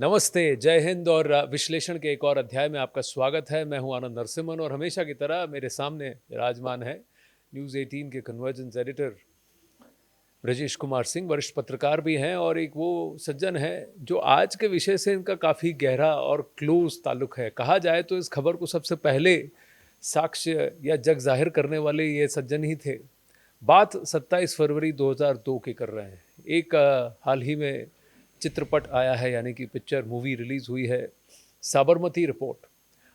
नमस्ते, जय हिंद और विश्लेषण के एक और अध्याय में आपका स्वागत है। मैं हूं आनंद नरसिम्हन और हमेशा की तरह मेरे सामने विराजमान है न्यूज़ 18 के कन्वर्जेंस एडिटर ब्रजेश कुमार सिंह, वरिष्ठ पत्रकार भी हैं और एक वो सज्जन है जो आज के विषय से इनका काफ़ी गहरा और क्लोज ताल्लुक है। कहा जाए तो इस खबर को सबसे पहले साक्ष्य या जग जाहिर करने वाले ये सज्जन ही थे। बात 27 फरवरी 2002 की कर रहे हैं। एक हाल ही में चित्रपट आया है, यानी कि पिक्चर मूवी रिलीज हुई है, साबरमती रिपोर्ट।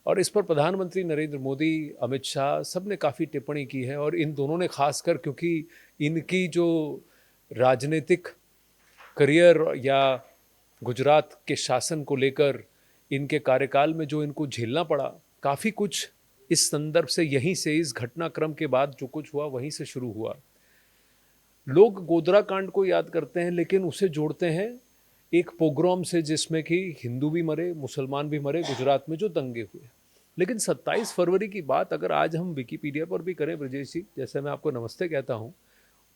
और इस पर प्रधानमंत्री नरेंद्र मोदी, अमित शाह सब ने काफ़ी टिप्पणी की है और इन दोनों ने खासकर, क्योंकि इनकी जो राजनीतिक करियर या गुजरात के शासन को लेकर इनके कार्यकाल में जो इनको झेलना पड़ा, काफ़ी कुछ इस संदर्भ से, यहीं से, इस घटनाक्रम के बाद जो कुछ हुआ वहीं से शुरू हुआ। लोग गोधरा कांड को याद करते हैं लेकिन उसे जोड़ते हैं एक पोग्राम से जिसमें कि हिंदू भी मरे, मुसलमान भी मरे, गुजरात में जो दंगे हुए। लेकिन 27 फरवरी की बात अगर आज हम विकिपीडिया पर भी करें ब्रजेश जी, जैसे मैं आपको नमस्ते कहता हूँ,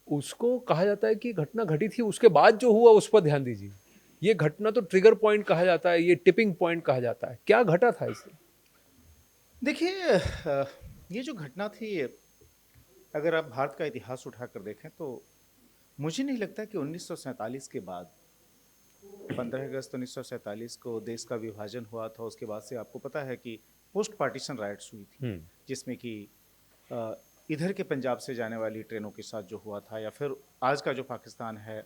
उसको कहा जाता है कि घटना घटी थी, उसके बाद जो हुआ उस पर ध्यान दीजिए। ये घटना तो ट्रिगर पॉइंट कहा जाता है, ये टिपिंग पॉइंट कहा जाता है। क्या घटा था इससे? देखिए, ये जो घटना थी, अगर आप भारत का इतिहास उठाकर देखें तो मुझे नहीं लगता कि 1947 के बाद, 15 अगस्त 1947 को देश का विभाजन हुआ था। उसके बाद से आपको पता है कि पोस्ट पार्टीशन राइट्स हुई थी, जिसमें कि अ, इधर के पंजाब से जाने वाली ट्रेनों के साथ जो हुआ था, या फिर आज का जो पाकिस्तान है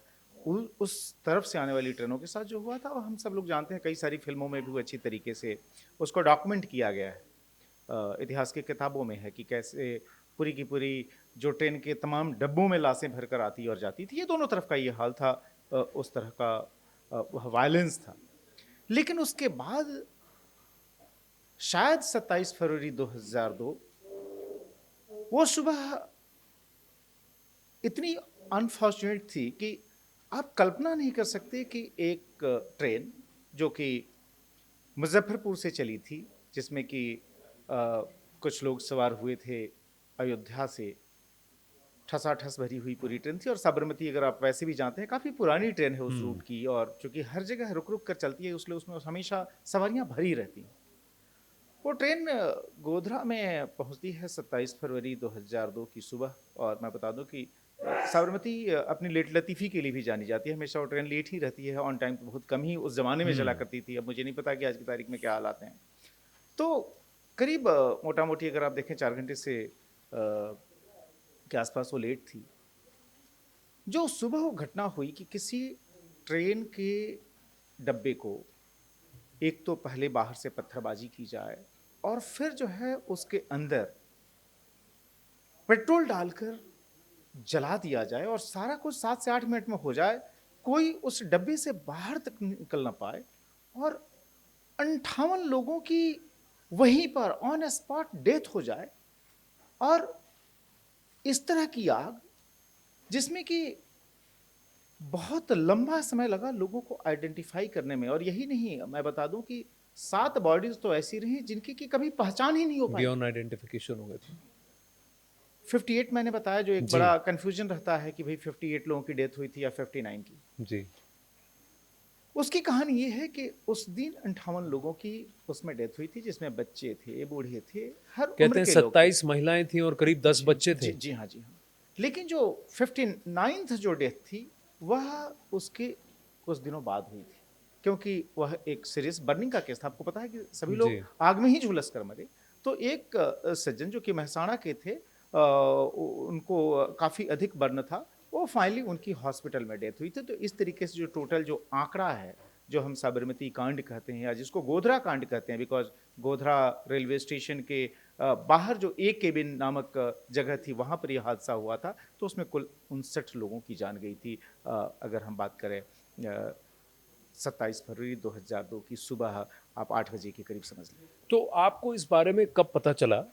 उस तरफ से आने वाली ट्रेनों के साथ जो हुआ था, और हम सब लोग जानते हैं, कई सारी फिल्मों में भी वो अच्छी तरीके से उसको डॉक्यूमेंट किया गया है। इतिहास की किताबों में है कि कैसे पूरी की पूरी जो ट्रेन के तमाम डब्बों में लाशें भरकर आती और जाती थी। ये दोनों तरफ का ये हाल था, उस तरह का वायलेंस था। लेकिन उसके बाद शायद 27 फरवरी 2002 वो सुबह इतनी अनफॉर्चुनेट थी कि आप कल्पना नहीं कर सकते कि एक ट्रेन जो कि मुजफ्फरपुर से चली थी, जिसमें कि कुछ लोग सवार हुए थे अयोध्या से, ठसाठस भरी हुई पूरी ट्रेन थी। और साबरमती, अगर आप वैसे भी जानते हैं, काफ़ी पुरानी ट्रेन है उस रूट की, और चूंकि हर जगह रुक रुक कर चलती है इसलिए उसमें हमेशा सवारियां भरी रहती हैं। वो ट्रेन गोधरा में पहुंचती है 27 फरवरी 2002 की सुबह। और मैं बता दूं कि साबरमती अपनी लेट लतीफ़ी के लिए भी जानी जाती है। हमेशा वो ट्रेन लेट ही रहती है, ऑन टाइम तो बहुत कम ही उस ज़माने में चला करती थी। अब मुझे नहीं पता कि आज की तारीख में क्या हालात हैं। तो करीब मोटा मोटी अगर आप देखें 4 घंटे से के आसपास वो लेट थी। जो सुबह वो घटना हुई कि किसी ट्रेन के डब्बे को एक तो पहले बाहर से पत्थरबाजी की जाए, और फिर जो है उसके अंदर पेट्रोल डालकर जला दिया जाए, और सारा कुछ 7 से 8 मिनट में हो जाए, कोई उस डब्बे से बाहर तक निकल ना पाए, और 58 लोगों की वहीं पर ऑन स्पॉट डेथ हो जाए। और इस तरह की आग, जिसमें कि बहुत लंबा समय लगा लोगों को आइडेंटिफाई करने में। और यही नहीं, मैं बता दूं कि 7 बॉडीज तो ऐसी रही जिनकी की कभी पहचान ही नहीं हो पाई। बियॉन्ड आइडेंटिफिकेशन हो गए थे। 58 मैंने बताया, जो एक जी बड़ा कंफ्यूजन रहता है कि भाई 58 लोगों की डेथ हुई थी या 59 की। जी। उसकी कहानी ये है कि उस दिन 58 लोगों की उसमें डेथ हुई थी, जिसमें बच्चे थे, बूढ़े थे, हर कहते उम्र हैं के लोग थे। 27 महिलाएं थी और करीब 10 बच्चे थे। जी हाँ, जी हाँ। लेकिन जो 59th जो डेथ थी, वह उसके कुछ दिनों बाद हुई थी, क्योंकि वह एक सीरियस बर्निंग का केस था। आपको पता है कि सभी जी। लोग आग में ही झुलस कर मरे। तो एक सज्जन जो कि महसाणा के थे, उनको काफ़ी अधिक बर्न था, वो फाइनली उनकी हॉस्पिटल में डेथ हुई थी। तो इस तरीके से जो टोटल जो आंकड़ा है, जो हम साबरमती कांड कहते हैं या जिसको गोधरा कांड कहते हैं, बिकॉज गोधरा रेलवे स्टेशन के बाहर जो ए केबिन नामक जगह थी, वहाँ पर यह हादसा हुआ था। तो उसमें कुल 59 लोगों की जान गई थी। अगर हम बात करें 27 फरवरी 2002 की सुबह, आप 8 बजे के करीब समझ लें। तो आपको इस बारे में कब पता चला?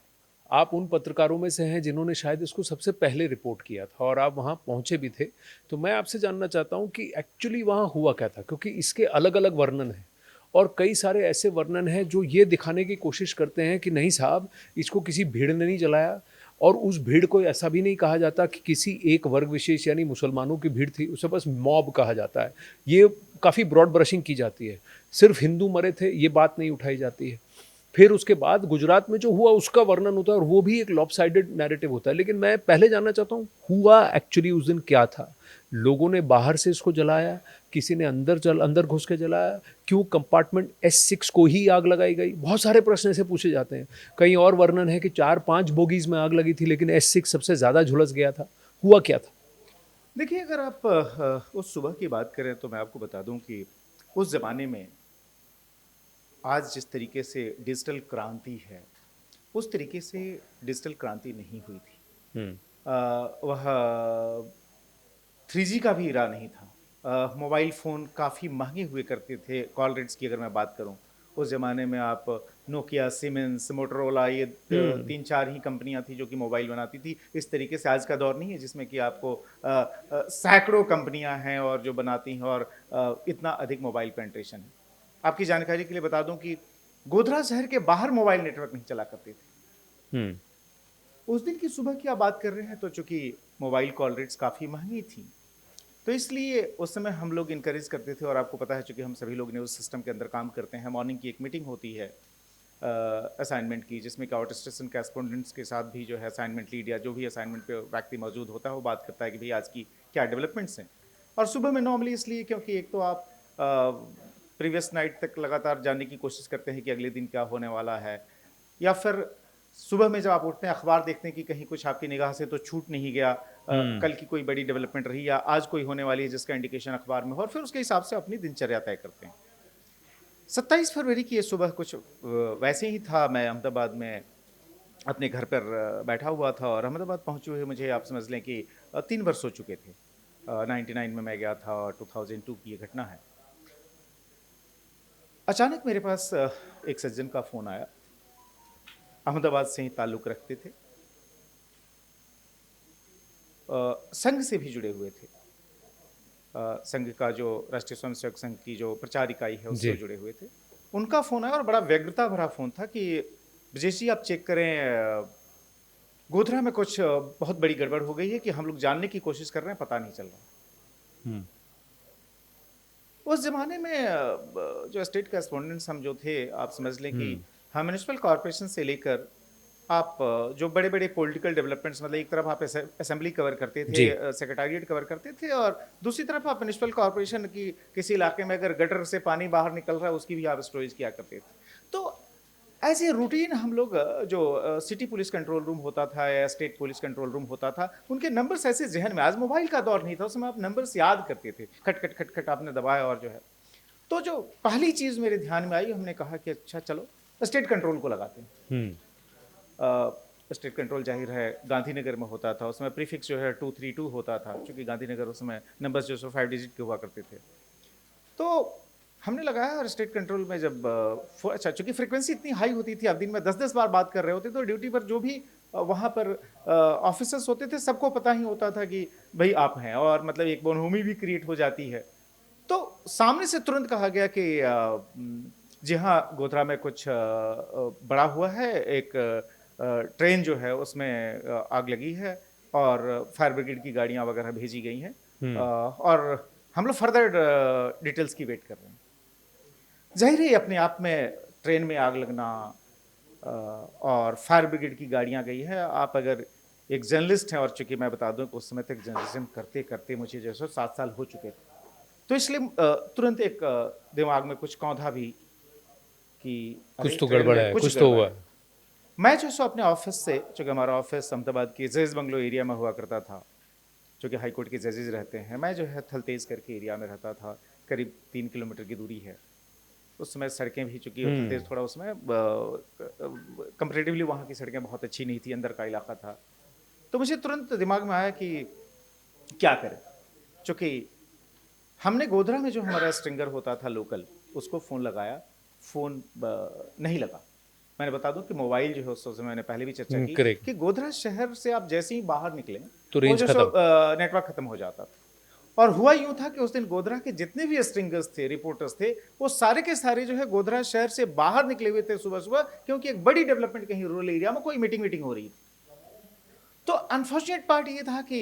आप उन पत्रकारों में से हैं जिन्होंने शायद इसको सबसे पहले रिपोर्ट किया था और आप वहाँ पहुँचे भी थे। तो मैं आपसे जानना चाहता हूँ कि एक्चुअली वहाँ हुआ क्या था? क्योंकि इसके अलग-अलग वर्णन हैं और कई सारे ऐसे वर्णन हैं जो ये दिखाने की कोशिश करते हैं कि नहीं साहब, इसको किसी भीड़ ने नहीं जलाया और उस भीड़ को ऐसा भी नहीं कहा जाता कि किसी एक वर्ग विशेष यानी मुसलमानों की भीड़ थी, उसे बस मॉब कहा जाता है। ये काफ़ी ब्रॉड ब्रशिंग की जाती है। सिर्फ हिंदू मरे थे ये बात नहीं उठाई जाती है। फिर उसके बाद गुजरात में जो हुआ उसका वर्णन होता है और वो भी एक लॉपसाइडेड नैरेटिव होता है। लेकिन मैं पहले जानना चाहता हूँ हुआ एक्चुअली उस दिन क्या था? लोगों ने बाहर से इसको जलाया, किसी ने अंदर घुस के जलाया, क्यों कंपार्टमेंट S6 को ही आग लगाई गई? बहुत सारे प्रश्न ऐसे पूछे जाते हैं। कहीं और वर्णन है कि 4-5 बोगीज में आग लगी थी लेकिन S6 सबसे ज़्यादा झुलस गया था। हुआ क्या था? देखिए, अगर आप उस सुबह की बात करें तो मैं आपको बता दूं कि उस ज़माने में आज जिस तरीके से डिजिटल क्रांति है, उस तरीके से डिजिटल क्रांति नहीं हुई थी। हम्म। वह 3G का भी इरा नहीं था। मोबाइल फ़ोन काफ़ी महंगे हुए करते थे। कॉल रेट्स की अगर मैं बात करूं, उस ज़माने में आप नोकिया, सीमेंस, मोटोरोला, ये हम्म। 3-4 ही कंपनियां थी जो कि मोबाइल बनाती थी। इस तरीके से आज का दौर नहीं है जिसमें कि आपको सैकड़ों कंपनियां हैं और जो बनाती हैं और इतना अधिक मोबाइल पेंट्रेशन है। आपकी जानकारी के लिए बता दूं कि गोधरा शहर के बाहर मोबाइल नेटवर्क नहीं चला करते थे। हम्म। उस दिन की सुबह की आप बात कर रहे हैं तो चूंकि मोबाइल कॉल रेट्स काफ़ी महंगी थी, तो इसलिए उस समय हम लोग इनकरेज करते थे। और आपको पता है, चूंकि हम सभी लोग न्यूज़ सिस्टम के अंदर काम करते हैं, मॉर्निंग की एक मीटिंग होती है असाइनमेंट की, जिसमें कि आउट स्टेशन करेस्पॉन्डेंट्स के साथ भी जो है असाइनमेंट लीड या जो भी असाइनमेंट पे व्यक्ति मौजूद होता है वो बात करता है कि भाई आज की क्या डेवलपमेंट्स हैं। और सुबह में नॉर्मली इसलिए क्योंकि एक तो आप प्रीवियस नाइट तक लगातार जानने की कोशिश करते हैं कि अगले दिन क्या होने वाला है, या फिर सुबह में जब आप उठते हैं अखबार देखते हैं कि कहीं कुछ आपकी निगाह से तो छूट नहीं गया, हम्म। कल की कोई बड़ी डेवलपमेंट रही या आज कोई होने वाली है जिसका इंडिकेशन अखबार में हो, और फिर उसके हिसाब से अपनी दिनचर्या तय करते हैं। 27 फरवरी की ये सुबह कुछ वैसे ही था। मैं अहमदाबाद में अपने घर पर बैठा हुआ था और अहमदाबाद पहुंचे हुए मुझे आप समझ लें कि 3 वर्ष हो चुके थे। 99 में मैं गया था और 2002 की ये घटना है। अचानक मेरे पास एक सज्जन का फ़ोन आया, अहमदाबाद से ही ताल्लुक़ रखते थे, संघ से भी जुड़े हुए थे। संघ का जो राष्ट्रीय स्वयंसेवक संघ की जो प्रचार इकाई है उससे जी। जुड़े हुए थे। उनका फ़ोन आया और बड़ा व्यग्रता भरा फ़ोन था कि ब्रजेश जी आप चेक करें, गोधरा में कुछ बहुत बड़ी गड़बड़ हो गई है कि हम लोग जानने की कोशिश कर रहे हैं, पता नहीं चल रहा। हम्म। उस ज़माने में जो स्टेट करेस्पॉन्डेंट्स हम जो थे, आप समझ लें कि हम्म। हम म्युनिसिपल कॉर्पोरेशन से लेकर आप जो बड़े-बड़े पॉलिटिकल डेवलपमेंट्स, मतलब एक तरफ आप असेंबली कवर करते थे, जी। सेक्रेटेरिएट कवर करते थे, और दूसरी तरफ आप म्युनिसिपल कॉर्पोरेशन की किसी इलाके में अगर गटर से पानी बाहर निकल रहा है उसकी भी आप स्टोरेज किया करते थे। तो एज़ ए रूटीन हम लोग जो सिटी पुलिस कंट्रोल रूम होता था या स्टेट पुलिस कंट्रोल रूम होता था, उनके नंबर्स ऐसे ज़हन में, आज मोबाइल का दौर नहीं था, उस समय आप नंबर्स याद करते थे, खट, खट, खट, खट आपने दबाया और जो है। तो जो पहली चीज़ मेरे ध्यान में आई, हमने कहा कि अच्छा चलो स्टेट कंट्रोल को लगाते हैं। हम्म। स्टेट कंट्रोल जाहिर है गांधीनगर में होता था, उसमें प्रीफिक्स जो है 232 होता था, क्योंकि गांधीनगर उस समय नंबर्स जो 5 डिजिट के हुआ करते थे। तो हमने लगाया और स्टेट कंट्रोल में जब अच्छा, चूंकि फ्रीक्वेंसी इतनी हाई होती थी, आप दिन में 10-10 बार बात कर रहे होते, तो ड्यूटी पर जो भी वहाँ पर ऑफिसर्स होते थे सबको पता ही होता था कि भाई आप हैं, और मतलब एक बोनहोमी भी क्रिएट हो जाती है। तो सामने से तुरंत कहा गया कि जी हाँ, गोधरा में कुछ बड़ा हुआ है, एक ट्रेन जो है उसमें आग लगी है और फायर ब्रिगेड की गाड़ियाँ वगैरह भेजी गई हैं, हम्म। और हम लोग फर्दर डिटेल्स की वेट कर रहे हैं। ज़ाहिर है अपने आप में ट्रेन में आग लगना और फायर ब्रिगेड की गाड़ियाँ गई है। आप अगर एक जर्नलिस्ट हैं, और चूँकि मैं बता दूँ कि उस समय तक जर्नलिज़्म करते-करते मुझे जो है 7 साल हो चुके थे। तो इसलिए तुरंत एक दिमाग में कुछ कौंधा भी कि कुछ अरे तो ट्रेन गड़बड़ में है, कुछ कुछ तो गड़बड़ हुआ है। है। मैं जो सो अपने ऑफिस से, चूँकि हमारा ऑफिस अहमदाबाद के जज बंगलो एरिया में हुआ करता था, चूँकि हाई कोर्ट के जजेस रहते हैं, मैं जो है थलतेज करके एरिया में रहता था, करीब 3 किलोमीटर की दूरी है। उस समय सड़कें भी, चूँकि थलतेज थोड़ा उसमें कंपैरेटिवली वहाँ की सड़कें बहुत अच्छी नहीं थी, अंदर का इलाका था। तो मुझे तुरंत दिमाग में आया कि क्या करें? चूँकि हमने गोधरा में जो हमारा स्ट्रिंगर होता था लोकल, उसको फ़ोन लगाया, फ़ोन नहीं लगा। मैंने बता दूं कि मोबाइल जो है, उस समय मैंने पहले भी चर्चा की करेक्ट। कि गोधरा शहर से आप जैसे ही बाहर निकले तो वो रेंज जो खत्म। नेटवर्क खत्म हो जाता था। और हुआ यूं था कि उस दिन गोधरा के जितने भी स्ट्रिंगर्स थे, रिपोर्टर्स थे, वो सारे के सारे जो है गोधरा शहर से बाहर निकले हुए थे सुबह सुबह, क्योंकि एक बड़ी डेवलपमेंट कहीं रूरल एरिया में कोई मीटिंग हो रही थी। तो अनफॉर्चुनेट पार्ट ये था कि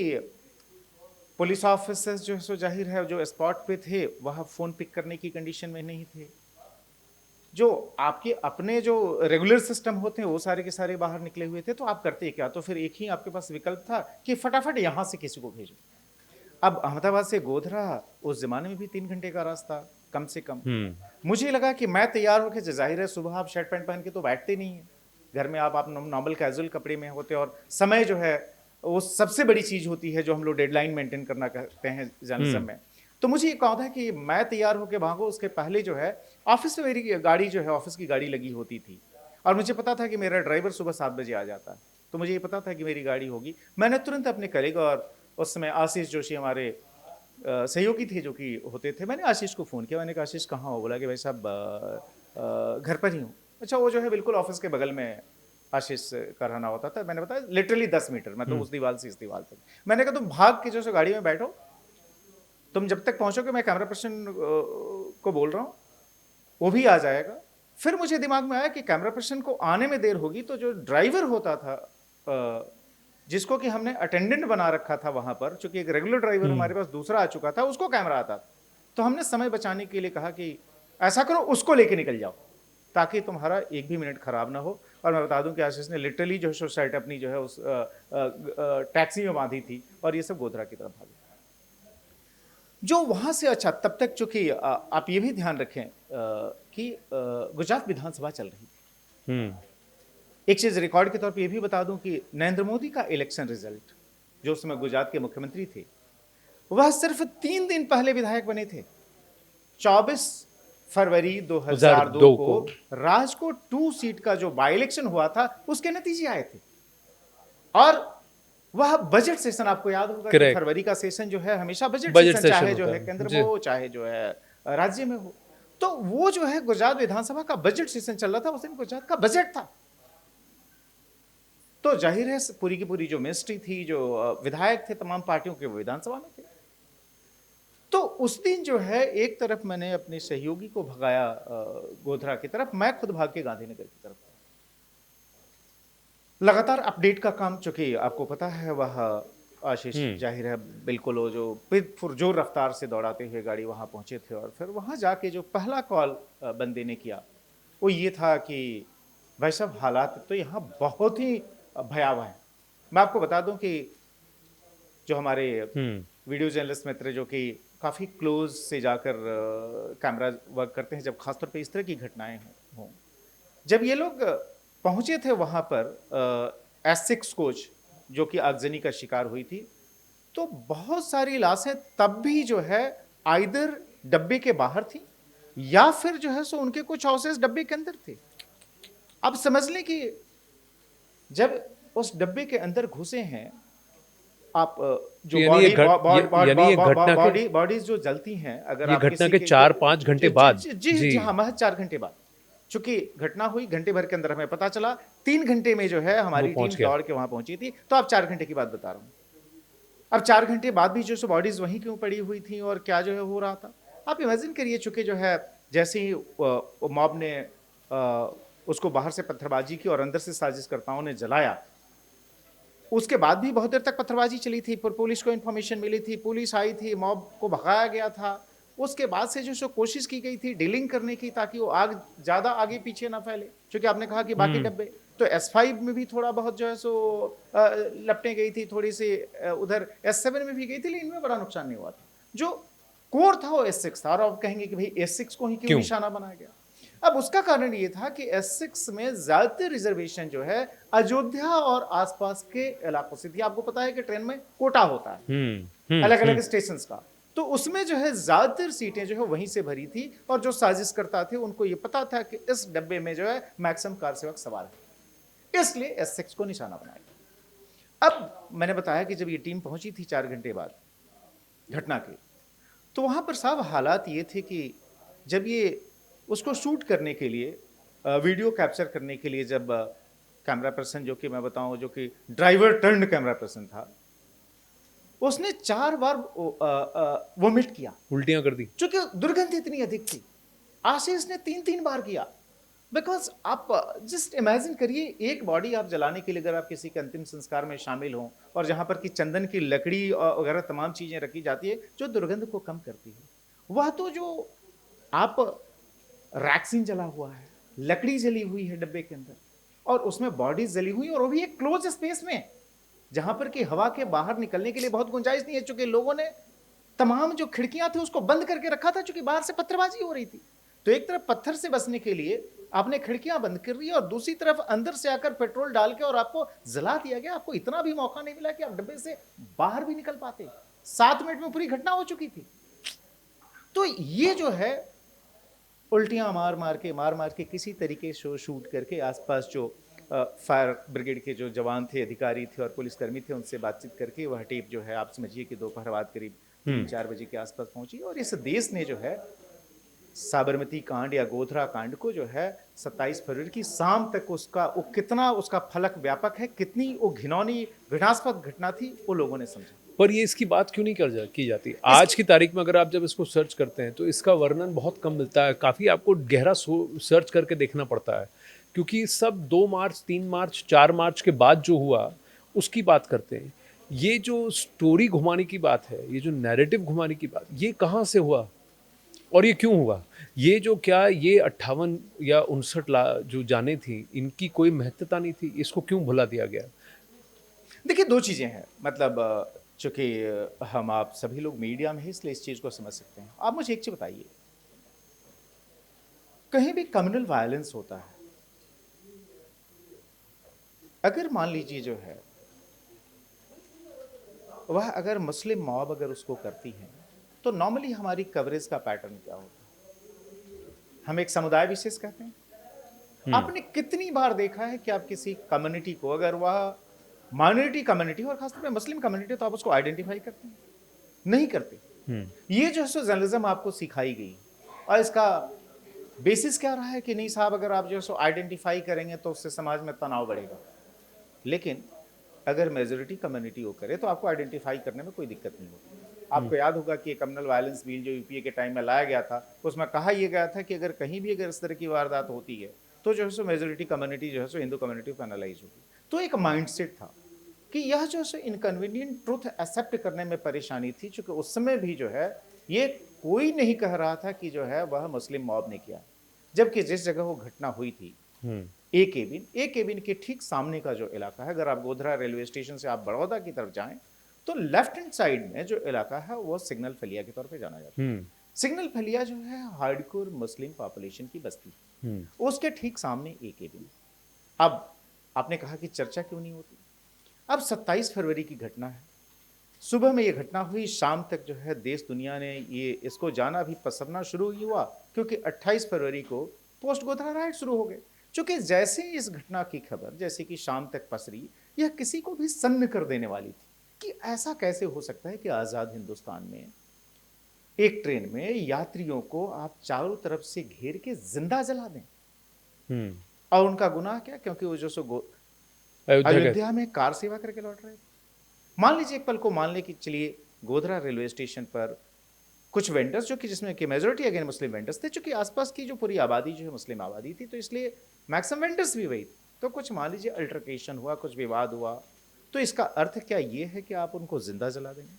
पुलिस ऑफिसर्स जो है सो जाहिर है जो स्पॉट पे थे वह फोन पिक करने की कंडीशन में नहीं थे। जो आपके अपने जो रेगुलर सिस्टम होते हैं वो सारे के सारे बाहर निकले हुए थे, तो आप करते क्या? तो फिर एक ही आपके पास विकल्प था कि फटाफट यहां से किसी को भेजो। अब अहमदाबाद से गोधरा उस जमाने में भी 3 घंटे का रास्ता कम से कम। मुझे लगा कि मैं तैयार होकर, जाहिर है सुबह आप शर्ट पैंट पहन के तो बैठते नहीं है घर में, आप नॉर्मल कैजुअल कपड़े में होते, और समय जो है वो सबसे बड़ी चीज होती है जो हम लोग डेडलाइन मेंटेन करना करते हैं जर्नलिज्म में। तो मुझे ये कहा था कि मैं तैयार होकर भागो, उसके पहले जो है ऑफिस में मेरी गाड़ी जो है ऑफिस की गाड़ी लगी होती थी, और मुझे पता था कि मेरा ड्राइवर सुबह 7 बजे आ जाता है, तो मुझे ये पता था कि मेरी गाड़ी होगी। मैंने तुरंत अपने कलीग और उस समय आशीष जोशी हमारे सहयोगी थे जो कि होते थे, मैंने आशीष को फ़ोन किया। मैंने कहा आशीष कहाँ हो? बोला कि भाई साहब घर पर ही हूँ। अच्छा, वो जो है बिल्कुल ऑफिस के बगल में आशीष का रहना होता था। मैंने बताया लिटरली 10 मीटर, मतलब उस दीवार से इस दीवार तक। मैंने कहा तुम भाग के जो सो गाड़ी में बैठो, तुम जब तक पहुंचोगे मैं कैमरा पर्सन को बोल रहा हूँ, वो भी आ जाएगा। फिर मुझे दिमाग में आया कि कैमरा पर्सन को आने में देर होगी तो जो ड्राइवर होता था जिसको कि हमने अटेंडेंट बना रखा था वहां पर, चूंकि एक रेगुलर ड्राइवर हमारे पास दूसरा आ चुका था, उसको कैमरा आता था, तो हमने समय बचाने के लिए कहा कि ऐसा करो उसको लेके निकल जाओ ताकि तुम्हारा एक भी मिनट खराब ना हो। और मैं बता दूं कि आशीष ने लिटरली जो है शर्ट अपनी जो है उस टैक्सी में बांधी थी और ये सब गोधरा की तरफ भागे। जो वहां से, अच्छा तब तक चूंकि आप ये भी ध्यान रखें कि गुजरात विधानसभा चल रही थी। एक चीज रिकॉर्ड के तौर पे ये भी बता दूं कि नरेंद्र मोदी का इलेक्शन रिजल्ट, जो उस समय गुजरात के मुख्यमंत्री थे, वह सिर्फ 3 दिन पहले विधायक बने थे। 24 फरवरी 2002 को राजकोट 2 सीट का जो बाई इलेक्शन हुआ था उसके नतीजे आए थे, और वह बजट सेशन, आपको याद होगा कि फरवरी का सेशन जो है हमेशा बजट सेशन, चाहे जो है केंद्र में हो चाहे जो है राज्य में हो। तो वो जो है गुजरात विधानसभा का बजट सेशन चल रहा था, उस दिन गुजरात का बजट था। तो जाहिर है पूरी की पूरी जो मिनिस्ट्री थी, जो विधायक थे तमाम पार्टियों के, वो विधानसभा में थे। तो उस दिन जो है एक तरफ मैंने अपने सहयोगी को भगाया गोधरा की तरफ, मैं खुद भाग के गांधीनगर की तरफ। लगातार अपडेट का काम, चूंकि आपको पता है वह आशीष जाहिर है बिल्कुल वो जो पुरजोर रफ्तार से दौड़ाते हुए गाड़ी वहां पहुंचे थे, और फिर वहां जाके जो पहला कॉल बंदे ने किया वो ये था कि भाई साहब हालात तो यहाँ बहुत ही भयावह है। मैं आपको बता दूं कि जो हमारे वीडियो जर्नलिस्ट मित्र जो कि काफ़ी क्लोज से जाकर कैमरा वर्क करते हैं, जब खासतौर पे इस तरह की घटनाएं हों, जब ये लोग पहुंचे थे वहां पर S6 कोच जो कि आगजनी का शिकार हुई थी, तो बहुत सारी लाशें तब भी जो है आइदर डब्बे के बाहर थी या फिर जो है सो उनके कुछ हाउसेस डब्बे के अंदर थे। अब समझ लें कि जब उस डब्बे के अंदर घुसे हैं आप, जो बॉडीज जो जलती हैं, अगर आप घटना के 4-5 घंटे बाद, जी हाँ, महज 4 घंटे बाद, चूंकि घटना हुई घंटे भर के अंदर हमें पता चला, 3 घंटे में जो है हमारी टीम दौड़ के वहां पहुंची थी, तो आप 4 घंटे की बात बता रहा हूं। अब 4 घंटे बाद भी जो बॉडीज वहीं क्यों पड़ी हुई थी और क्या जो है हो रहा था, आप इमेजिन करिए। चूंकि जो है जैसे ही मॉब ने उसको बाहर से पत्थरबाजी की और अंदर से साजिशकर्ताओं ने जलाया, उसके बाद भी बहुत देर तक पत्थरबाजी चली थी, पर पुलिस को इन्फॉर्मेशन मिली थी, पुलिस आई थी, मॉब को भगाया गया था। उसके बाद से जो कोशिश की गई थी डीलिंग करने की ताकि वो आग ज्यादा आगे पीछे ना फैले, क्योंकि आपने कहा कि बाकी डब्बे, तो S5 में भी थोड़ा बहुत जो है सो लपटें गई थी, थोड़ी सी उधर S7 में भी गई थी, लेकिन इनमें बड़ा नुकसान नहीं हुआ था। जो कोर था वो S6 था, और आप कहेंगे कि भाई S6 को ही क्यों निशाना बनाया गया? अब उसका कारण ये था कि S6 में ज्यादातर रिजर्वेशन जो है अयोध्या और आसपास के इलाकों से थी। आपको पता है कि ट्रेन में कोटा होता है अलग अलग स्टेशन का, तो उसमें जो है ज्यादातर सीटें जो है वहीं से भरी थी, और जो साजिशकर्ता थे उनको ये पता था कि इस डब्बे में जो है मैक्सिमम कार सेवक सवार है, इसलिए S6 को निशाना बनाया गया। अब मैंने बताया कि जब ये टीम पहुंची थी 4 घंटे बाद घटना के, तो वहां पर साहब हालात ये थे कि जब ये उसको शूट करने के लिए, वीडियो कैप्चर करने के लिए, जब कैमरा पर्सन जो कि मैं बताऊं जो कि ड्राइवर टर्न कैमरा पर्सन था, उसने 4 बार वोमिट किया, उल्टियां कर दी, क्योंकि दुर्गंध इतनी अधिक थी। आशीष ने 3-3 बार किया, बिकॉज आप जस्ट इमेजिन करिए, एक बॉडी आप जलाने के लिए अगर आप किसी के अंतिम संस्कार में शामिल हों और जहां पर कि चंदन की लकड़ी वगैरह तमाम चीजें रखी जाती है जो दुर्गंध को कम करती है, वह तो जो आप रैक्सीन जला हुआ है, लकड़ी जली हुई है डब्बे के अंदर, और उसमें बॉडीज जली हुई, और वो भी एक क्लोज स्पेस में जहां पर कि हवा के बाहर निकलने के लिए बहुत गुंजाइश नहीं है, चूंकि लोगों ने तमाम जो खिड़कियां थी उसको बंद करके रखा था, चूंकि बाहर से पत्थरबाजी हो रही थी। तो एक तरफ पत्थर से बचने के लिए आपने खिड़कियां बंद कर दी और दूसरी तरफ अंदर से आकर पेट्रोल डाल के और आपको जला दिया गया। आपको इतना भी मौका नहीं मिला कि आप डब्बे से बाहर भी निकल पाते। 7 मिनट में पूरी घटना हो चुकी थी। तो ये जो है उल्टियां मार मार के किसी तरीके से शूट करके आसपास जो फायर ब्रिगेड के जो जवान थे, अधिकारी थे और पुलिसकर्मी थे, उनसे बातचीत करके वह टेप जो है आप समझिए कि दोपहर बाद करीब 3-4 बजे के आसपास पहुंची। और इस देश ने जो है साबरमती कांड या गोधरा कांड को जो है 27 फरवरी की शाम तक उसका वो कितना उसका फलक व्यापक है, कितनी वो घिनौनी घृणास्पद घटना थी, वो लोगों ने समझा। पर ये इसकी बात क्यों नहीं की जाती आज की तारीख में? अगर आप जब इसको सर्च करते हैं तो इसका वर्णन बहुत कम मिलता है, काफ़ी आपको गहरा सर्च करके देखना पड़ता है, क्योंकि सब 2 मार्च 3 मार्च 4 मार्च के बाद जो हुआ उसकी बात करते हैं। ये जो स्टोरी घुमाने की बात है, ये जो नैरेटिव घुमाने की बात, ये कहाँ से हुआ और ये क्यों हुआ? ये जो क्या ये 58 या 59 जो जाने थी, इनकी कोई महत्वता नहीं थी? इसको क्यों भुला दिया गया? देखिए, दो चीजें हैं, मतलब चूंकि हम आप सभी लोग मीडिया में हैं इसलिए इस चीज को समझ सकते हैं। आप मुझे एक चीज बताइए, कहीं भी कम्युनल वायलेंस होता है, अगर मान लीजिए जो है वह अगर मुस्लिम मॉब अगर उसको करती है, तो नॉर्मली हमारी कवरेज का पैटर्न क्या होता है? हम एक समुदाय विशेष कहते हैं। आपने कितनी बार देखा है कि आप किसी कम्युनिटी को, अगर वह माइनॉरिटी कम्युनिटी और खासतौर पे मुस्लिम कम्युनिटी, तो आप उसको आइडेंटिफाई करते हैं? नहीं करते। ये जो है जर्नलिज्म आपको सिखाई गई, और इसका बेसिस क्या रहा है कि नहीं साहब, अगर आप जो है आइडेंटिफाई करेंगे तो उससे समाज में तनाव बढ़ेगा। लेकिन अगर मेजोरिटी कम्युनिटी वो करे तो आपको आइडेंटिफाई करने में कोई दिक्कत नहीं होती। आपको याद होगा कि कम्युनल वायलेंस बिल जो यूपीए के टाइम में लाया गया था, उसमें कहा यह गया था कि अगर कहीं भी अगर इस तरह की वारदात होती है तो जो है सो मेजोरिटी कम्युनिटी जो है सो हिंदू कम्युनिटी पेनलाइज होगी। तो एक माइंडसेट था कि यह जो है इनकन्वीनियंट ट्रूथ एक्सेप्ट करने में परेशानी थी, चूंकि उस समय भी जो है ये कोई नहीं कह रहा था कि जो है वह मुस्लिम मॉब ने किया, जबकि जिस जगह वो घटना हुई थी ए केबिन के ठीक सामने का जो इलाका है, अगर आप गोधरा रेलवे स्टेशन से आप बड़ौदा की तरफ जाएं तो लेफ्ट हैंड साइड में जो इलाका है वो सिग्नल फलिया के तौर पे जाना जाता है। सिग्नल फलिया जो है हार्डकोर मुस्लिम पॉपुलेशन की बस्ती, उसके ठीक सामने ए केबिन। अब आपने कहा कि चर्चा क्यों नहीं होती? अब 27 फरवरी की घटना है, सुबह में ये घटना हुई, शाम तक जो है देश दुनिया ने ये इसको जाना भी पसरना शुरू हुआ, क्योंकि 28 फरवरी को पोस्ट गोधरा राइट शुरू हो गए। चूंकि जैसे ही इस घटना की खबर जैसे कि शाम तक पसरी, यह किसी को भी सन्न कर देने वाली थी कि ऐसा कैसे हो सकता है कि आज़ाद हिंदुस्तान में एक ट्रेन में यात्रियों को आप चारों तरफ से घेर के जिंदा जला दें। और उनका गुनाह क्या? क्योंकि वो जो सो अयोध्या में कार सेवा करके लौट रहे थे। मान लीजिए एक पल को मान ले कि चलिए गोधरा रेलवे स्टेशन पर कुछ वेंडर्स, जो कि जिसमें कि मेजोरिटी अगेन मुस्लिम वेंडर्स थे, चूंकि आसपास की जो पूरी आबादी जो है मुस्लिम आबादी थी, तो इसलिए मैक्सिमम वेंडर्स भी वही थे। तो कुछ मान लीजिए अल्टरकेशन हुआ, कुछ विवाद हुआ, तो इसका अर्थ क्या ये है कि आप उनको जिंदा जला देंगे?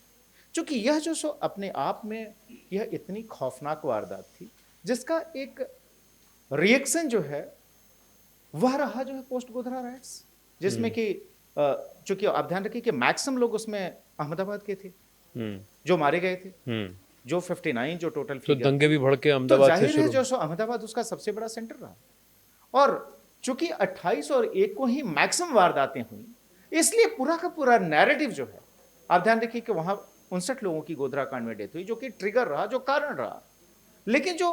चूंकि यह जो सो अपने आप में यह इतनी खौफनाक वारदात थी, जिसका एक रिएक्शन जो है वह रहा जो है पोस्ट गोधरा राइट्स, जिसमें कि चूंकि आप ध्यान रखिए कि मैक्सिमम लोग उसमें अहमदाबाद के थे जो मारे गए थे, जो 59 जो टोटल तो दंगे भी भड़के तो अहमदाबाद से जाहिर है शुरू। जो सो अहमदाबाद उसका सबसे बड़ा सेंटर रहा। और चूंकि 28 और 1 को ही मैक्सिमम वारदातें हुई, इसलिए पूरा का पूरा नैरेटिव जो है, आप ध्यान रखिए कि वहां 59 लोगों की गोधरा कांड में डेथ हुई, जो कि ट्रिगर रहा, जो कारण रहा। लेकिन जो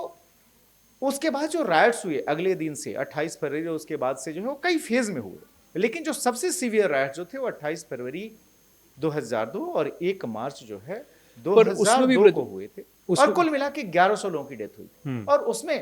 उसके बाद जो राइट्स हुए अगले दिन से 28 फरवरी, उसके बाद से जो है वो कई फेज में हुए, लेकिन जो सबसे सीवियर राइट्स जो थे वो 28 फरवरी 2002 और 1 मार्च जो है 2002 को हुए थे। और कुल मिला के 1100 लोगों की डेथ हुई थी, और उसमें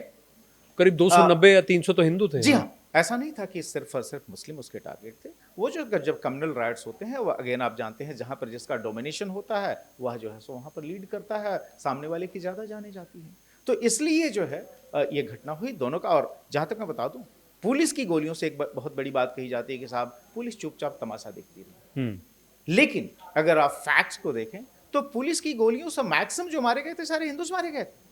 करीब 290 या 300 तो हिंदू थे। जी हाँ, ऐसा नहीं था कि सिर्फ और सिर्फ मुस्लिम उसके टारगेट थे। वो जो जब कम्युनल राइट्स होते हैं, वो अगेन आप जानते हैं जहां पर जिसका डोमिनेशन होता है वह जो है सो वहां पर लीड करता है, सामने वाले की ज्यादा जाने जाती है। तो इसलिए जो है ये घटना हुई दोनों का। और जहाँ तक मैं बता दूं, पुलिस की गोलियों से एक बहुत बड़ी बात कही जाती है कि साहब पुलिस चुपचाप तमाशा देखती रही, लेकिन अगर आप फैक्ट्स को देखें तो पुलिस की गोलियों से मैक्सिमम जो मारे गए थे सारे हिंदुज मारे गए थे।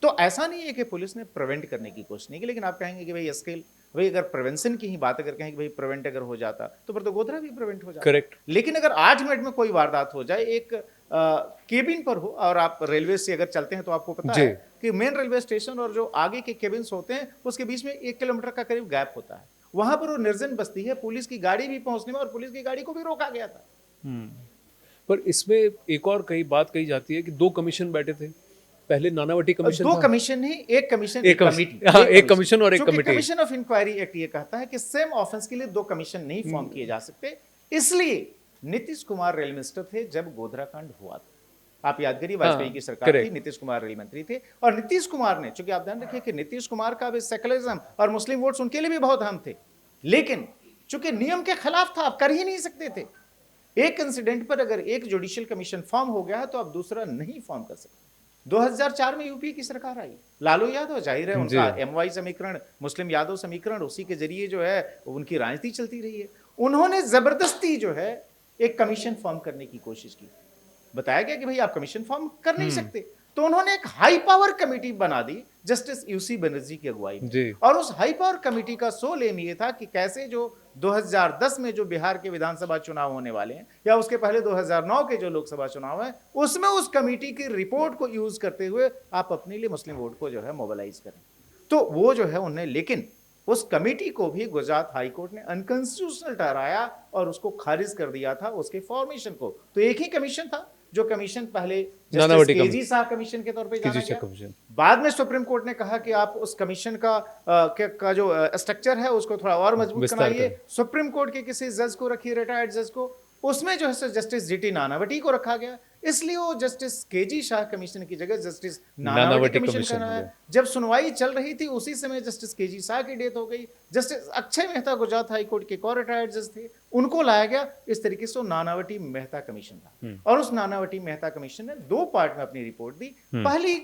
तो ऐसा नहीं है कि पुलिस ने प्रिवेंट करने की कोशिश नहीं की, लेकिन आप कहेंगे कि भाई स्केल, भाई अगर प्रिवेंशन की ही बात अगर कहें कि भाई प्रिवेंट अगर हो जाता तो फिर तो गोधरा भी प्रिवेंट हो जाता। करेक्ट। लेकिन अगर 8 मिनट में कोई वारदात हो जाए, एक केबिन पर हो, और आप रेलवे से अगर चलते हैं तो आपको पता जी। है कि मेन रेलवे स्टेशन और जो आगे के केबिन्स होते हैं उसके बीच में 1 किलोमीटर का करीब गैप होता है। वहां पर वो निर्जन बस्ती है, पुलिस की गाड़ी भी पहुंचने में, और पुलिस की गाड़ी को भी रोका गया था। पर इसमें एक और कई बात कही जाती है कि 2 कमीशन बैठे थे, पहले नानावटी कमीशन दो था। कमीशन नहीं, एक कमीशन, एक कमेटी। हाँ, एक कमीशन और एक चूंकि committee. Commission of inquiry act ये कहता है कि सेम ऑफेंस के लिए 2 कमीशन नहीं फॉर्म किए जा सकते, इसलिए नीतीश कुमार रेल मिनिस्टर थे जब गोधरा कांड हुआ था। आप याद करिए, वाजपेयी की सरकार थी, नीतीश कुमार रेल मंत्री थे, और नीतीश कुमार ने, चूंकि आप ध्यान रखिए कि नीतीश कुमार का भी सेकुलरिज्म और मुस्लिम वोट्स उनके लिए भी बहुत अहम थे, लेकिन चूंकि नियम के खिलाफ था, आप कर ही नहीं सकते थे। एक इंसिडेंट पर अगर एक जुडिशियल कमीशन फॉर्म हो गया है तो आप दूसरा नहीं फॉर्म कर सकते। 2004 में यूपी की सरकार आई, लालू यादव, जाहिर है उनका एमवाई समीकरण, मुस्लिम यादव समीकरण, उसी के जरिए जो है उनकी राजनीति चलती रही है। उन्होंने जबरदस्ती जो है एक कमीशन फॉर्म करने की कोशिश की। बताया गया कि भाई आप कमीशन फॉर्म कर नहीं सकते, तो उन्होंने एक हाई पावर कमेटी बना दी जस्टिस यूसी बनर्जी की अगुवाई में। और उस हाई पावर कमेटी का सोल एम ये था कि कैसे जो 2010 में जो बिहार के विधानसभा चुनाव होने वाले हैं, या उसके पहले 2009 के जो लोकसभा चुनाव है, उसमें उस कमेटी की रिपोर्ट को यूज करते हुए आप अपने लिए मुस्लिम वोट को जो है मोबिलाइज करें। तो वो जो है उन्हें, लेकिन उस कमेटी को भी गुजरात हाई कोर्ट ने अनकॉन्स्टिट्यूशनल ठहराया और उसको खारिज कर दिया था, उसके फॉर्मेशन को। तो एक ही कमीशन था, जो कमीशन पहले जस्टिस केजी शाह कमीशन के तौर पे जाना गया। बाद में सुप्रीम कोर्ट ने कहा कि आप उस कमीशन का जो स्ट्रक्चर है उसको थोड़ा और मजबूत कराइए। सुप्रीम कोर्ट के किसी जज को रखिए, रिटायर्ड जज को, उसमें जो है जस्टिस जीटी नानावटी को रखा गया। इसलिए वो जस्टिस केजी शाह कमीशन की जगह जस्टिस नानावटी कमीशन का नाम है। जब सुनवाई चल रही थी उसी समय जस्टिस केजी शाह की डेथ हो गई। Justice Akshay Mehta Gujarat high court के एक और रिटायर्ड जज थे, उनको लाया गया। इस तरीके से नानावटी मेहता कमीशन था, और उस नानावटी मेहता कमीशन ने 2 पार्ट में अपनी रिपोर्ट दी। पहली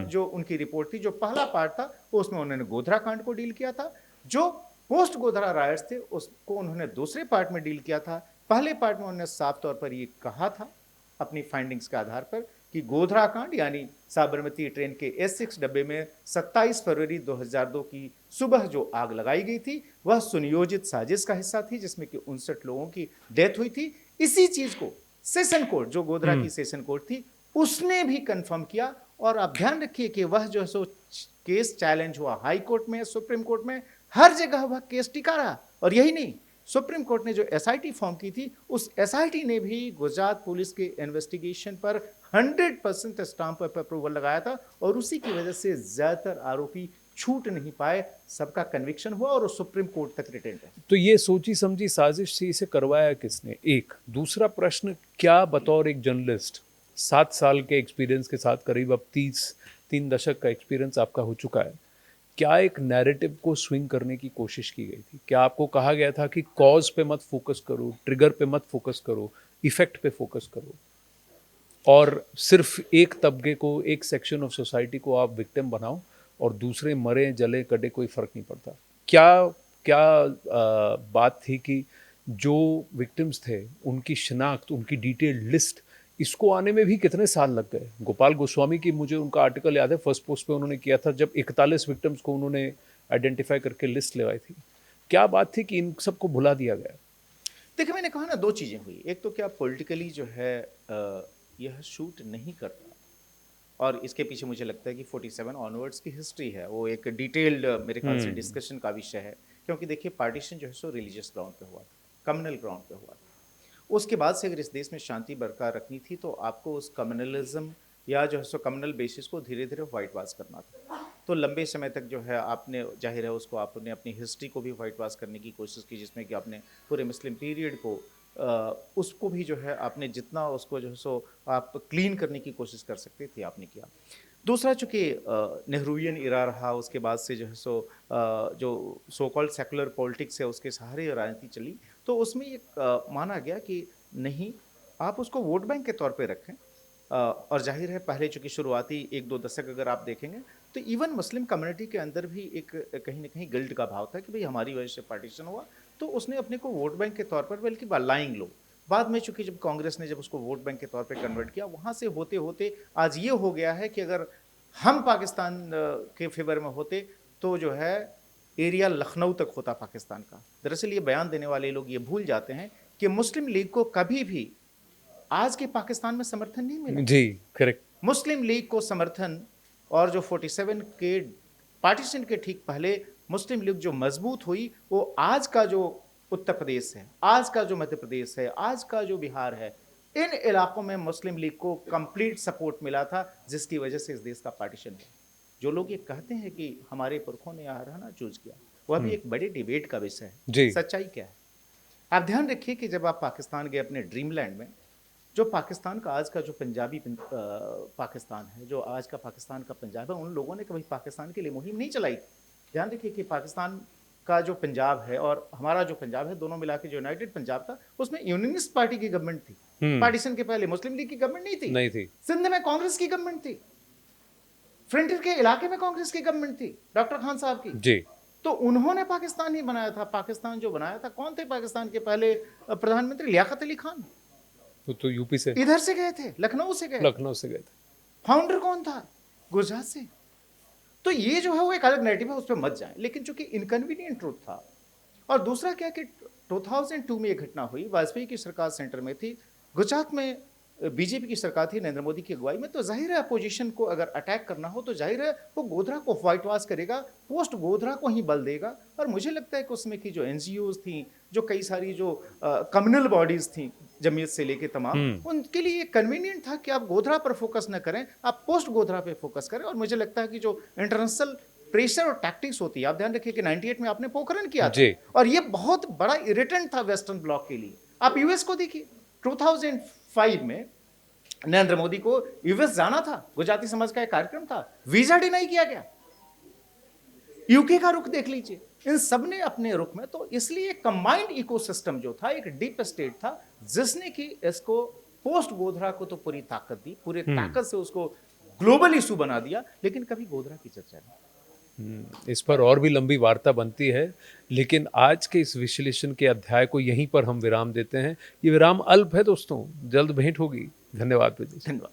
जो उनकी रिपोर्ट थी, जो पहला पार्ट था, उसमें उन्होंने गोधरा कांड को डील किया था। जो पोस्ट गोधरा रायट्स थे उसको उन्होंने दूसरे पार्ट में डील किया था। पहले पार्ट में उन्होंने साफ तौर पर ये कहा था अपनी फाइंडिंग्स के आधार पर कि गोधरा कांड यानी साबरमती ट्रेन के S6 डब्बे में 27 फरवरी 2002 की सुबह जो आग लगाई गई थी वह सुनियोजित साजिश का हिस्सा थी, जिसमें कि 59 लोगों की डेथ हुई थी। इसी चीज को सेशन कोर्ट, जो गोधरा की सेशन कोर्ट थी, उसने भी कंफर्म किया। और आप ध्यान रखिए कि वह जो है सो केस चैलेंज हुआ हाई कोर्ट में, सुप्रीम कोर्ट में, हर जगह वह केस टिका रहा। और यही नहीं, सुप्रीम कोर्ट ने जो एसआईटी फॉर्म की थी, उस एसआईटी ने भी गुजरात पुलिस के इन्वेस्टिगेशन पर 100% स्टाम्प पर अप्रूवल लगाया था, और उसी की वजह से ज्यादातर आरोपी छूट नहीं पाए, सबका कन्विक्शन हुआ और सुप्रीम कोर्ट तक रिटेंड है। तो ये सोची समझी साजिश थी, इसे करवाया किसने? एक दूसरा प्रश्न, क्या बतौर एक जर्नलिस्ट 7 साल के एक्सपीरियंस के साथ, करीब अब 3 दशक का एक्सपीरियंस आपका हो चुका है, क्या एक नैरेटिव को स्विंग करने की कोशिश की गई थी? क्या आपको कहा गया था कि कॉज पे मत फोकस करो, ट्रिगर पे मत फोकस करो, इफेक्ट पे फोकस करो, और सिर्फ एक तबके को, एक सेक्शन ऑफ सोसाइटी को आप विक्टिम बनाओ और दूसरे मरे जले कटे कोई फर्क नहीं पड़ता? क्या क्या बात थी कि जो विक्टिम्स थे उनकी शिनाख्त, उनकी डिटेल्ड लिस्ट, इसको आने में भी कितने साल लग गए? गोपाल गोस्वामी की मुझे उनका आर्टिकल याद है, फर्स्ट पोस्ट पे उन्होंने किया था, जब 41 विक्टिम्स को उन्होंने आइडेंटिफाई करके लिस्ट लगाई थी। क्या बात थी कि इन सबको भुला दिया गया? देखिए, मैंने कहा ना, 2 चीजें हुई। एक तो क्या पॉलिटिकली जो है यह शूट नहीं करता, और इसके पीछे मुझे लगता है कि 47 ऑनवर्ड्स की हिस्ट्री है, वो एक डिटेल्ड मेरे ख्याल से डिस्कशन का विषय है। क्योंकि देखिए, पार्टीशन जो है सो रिलीजियस ग्राउंड पे हुआ था, कम्युनल ग्राउंड पे हुआ था। उसके बाद से अगर इस देश में शांति बरकरार रखनी थी तो आपको उस कम्युनलिज्म या जो है सो कम्युनल बेसिस को धीरे धीरे वाइट वॉश करना था। तो लंबे समय तक जो है आपने, जाहिर है, उसको आपने अपनी हिस्ट्री को भी वाइट वॉश करने की कोशिश की, जिसमें कि आपने पूरे मुस्लिम पीरियड को उसको भी जो है आपने जितना उसको जो है सो आप क्लीन करने की कोशिश कर सकते थे, आपने किया। दूसरा, चूँकि नेहरूवियन इरा रहा, उसके बाद से जो है सो जो सो कॉल्ड सेकुलर पॉलिटिक्स है उसके सहारे राजनीति चली, तो उसमें एक माना गया कि नहीं, आप उसको वोट बैंक के तौर पे रखें। और जाहिर है, पहले चूँकि शुरुआती 1-2 दशक अगर आप देखेंगे तो इवन मुस्लिम कम्युनिटी के अंदर भी एक कहीं ना कहीं गिल्ट का भाव था कि भाई हमारी वजह से पार्टीशन हुआ, तो उसने अपने को वोट बैंक के तौर पर, बल्कि लाइंग लो, बाद में चूंकि जब कांग्रेस ने जब उसको वोट बैंक के तौर पर कन्वर्ट किया, वहां से होते होते आज ये हो गया है कि अगर हम पाकिस्तान के फेवर में होते तो जो है एरिया लखनऊ तक होता पाकिस्तान का। दरअसल ये बयान देने वाले लोग ये भूल जाते हैं कि मुस्लिम लीग को कभी भी आज के पाकिस्तान में समर्थन नहीं मिला। जी, करेक्ट। मुस्लिम लीग को समर्थन, और जो 47 के पार्टीशन के ठीक पहले मुस्लिम लीग जो मजबूत हुई, वो आज का जो उत्तर प्रदेश है, आज का जो मध्य प्रदेश है, आज का जो बिहार है, इन इलाकों में मुस्लिम लीग को कंप्लीट सपोर्ट मिला था, जिसकी वजह से इस देश का पार्टीशन हुआ। जो लोग ये कहते हैं कि हमारे पुरखों ने यहाँ रहना चूज किया, वह भी एक बड़े डिबेट का विषय है। सच्चाई क्या है? आप ध्यान रखिए कि जब आप पाकिस्तान गए अपने ड्रीम लैंड में, जो पाकिस्तान का आज का जो पंजाबी पाकिस्तान है, जो आज का पाकिस्तान का पंजाब है, उन लोगों ने कभी पाकिस्तान के लिए मुहिम नहीं चलाई। ध्यान रखिए कि पाकिस्तान का जो पंजाब है और हमारा जो पंजाब है, दोनों मिला के जो यूनाइटेड पंजाब था, उसमें यूनियनिस्ट पार्टी की गवर्नमेंट थी। पार्टीशन के पहले मुस्लिम लीग की गवर्नमेंट नहीं थी। सिंध में कांग्रेस की गवर्नमेंट थी, फ्रंटियर के इलाके में कांग्रेस की गवर्नमेंट थी, डॉक्टर खान साहब की जी। तो उन्होंने पाकिस्तान ही बनाया था। पाकिस्तान जो बनाया था, कौन थे पाकिस्तान के पहले प्रधानमंत्री? लियाकत अली खान। तो यूपी से, इधर से गए थे, लखनऊ से गए थे। फाउंडर कौन था? गुजरात से। तो ये जो है वो एक अलग नैरेटिव है, उस पर मत जाएं। लेकिन चूंकि इनकन्वीनियंट ट्रूथ था, और दूसरा क्या कि 2002 में ये घटना हुई, वाजपेयी की सरकार सेंटर में थी, गुजरात में बीजेपी की सरकार थी नरेंद्र मोदी की अगुवाई में, तो जाहिर है अपोजिशन को अगर अटैक करना हो तो जाहिर है वो गोधरा को व्हाइट वॉश करेगा, पोस्ट गोधरा को ही बल देगा। और मुझे लगता है कि उसमें की जो एनजीओज थी, जो कई सारी जो कम्युनल बॉडीज थी, जमीयत से लेके तमाम, उनके लिए कन्वीनियंट था कि आप गोधरा पर फोकस न करें, आप पोस्ट गोधरा पे फोकस करें। और मुझे लगता है कि जो इंटरनेशनल प्रेशर और टैक्टिक्स होती है, आप ध्यान रखिए कि 98 में आपने पोखरण किया था, और ये बहुत बड़ा इरिटेंट था वेस्टर्न ब्लॉक के लिए। आप यूएस को देखिए, 2005 में नरेंद्र मोदी को यूएस जाना था, गुजराती समाज का एक कार्यक्रम था, वीजा डिनाई किया गया। यूके का रुख देख लीजिए, इन सब ने अपने रुख में, तो इसलिए कंबाइंड इकोसिस्टम जो था, एक डीप स्टेट था, जिसने कि इसको पोस्ट गोधरा को तो पूरी ताकत दी, पूरी ताकत से उसको ग्लोबल इशू बना दिया, लेकिन कभी गोधरा की चर्चा नहीं। इस पर और भी लंबी वार्ता बनती है, लेकिन आज के इस विश्लेषण के अध्याय को यहीं पर हम विराम देते हैं। ये विराम अल्प है दोस्तों, जल्द भेंट होगी। धन्यवाद। धन्यवाद।